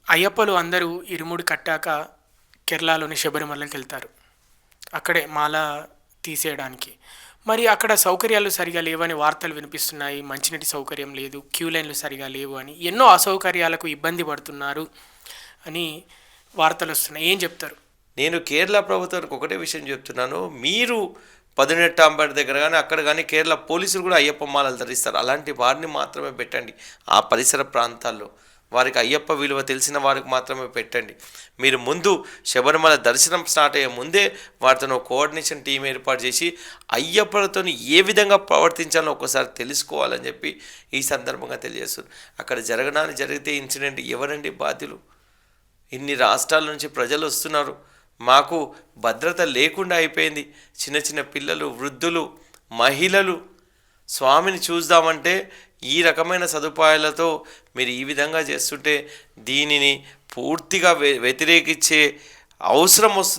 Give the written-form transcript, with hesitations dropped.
అయ్యప్పలు అందరూ ఇరుముడి కట్టాక కేరళలోని శబరిమలకి వెళ్తారు. అక్కడే మాల తీసేయడానికి. మరి అక్కడ సౌకర్యాలు సరిగా లేవని వార్తలు వినిపిస్తున్నాయి. మంచినీటి సౌకర్యం లేదు, క్యూ లైన్లు సరిగా లేవు అని, ఎన్నో అసౌకర్యాలకు ఇబ్బంది పడుతున్నారు అని వార్తలొస్తున్నాయి. ఏం చెప్తారు? నేను కేరళ ప్రభుత్వానికి ఒకటే విషయం చెప్తున్నాను. మీరు పదినెట్టాంబడి దగ్గర కానీ అక్కడ కానీ కేరళ పోలీసులు కూడా అయ్యప్ప మాలలు ధరిస్తారు. అలాంటి వారిని మాత్రమే పెట్టండి ఆ పరిసర ప్రాంతాల్లో. వారికి అయ్యప్ప విలువ తెలిసిన వారికి మాత్రమే పెట్టండి. మీరు ముందు శబరిమల దర్శనం స్టార్ట్ అయ్యే ముందే వారితో కోఆర్డినేషన్ టీం ఏర్పాటు చేసి అయ్యప్పలతో ఏ విధంగా ప్రవర్తించాలో ఒకసారి తెలుసుకోవాలని చెప్పి ఈ సందర్భంగా తెలియజేస్తుంది. అక్కడ జరిగితే ఇన్సిడెంట్ ఎవరండి బాధ్యులు? ఇన్ని రాష్ట్రాల నుంచి ప్రజలు వస్తున్నారు, మాకు భద్రత లేకుండా అయిపోయింది. చిన్న చిన్న పిల్లలు, వృద్ధులు, మహిళలు స్వామిని చూద్దామంటే ఈ రకమైన సదుపాయాలతో మీరు ఈ విధంగా చేస్తుంటే దీనిని పూర్తిగా వ్యతిరేకించే అవసరం వస్తుంది.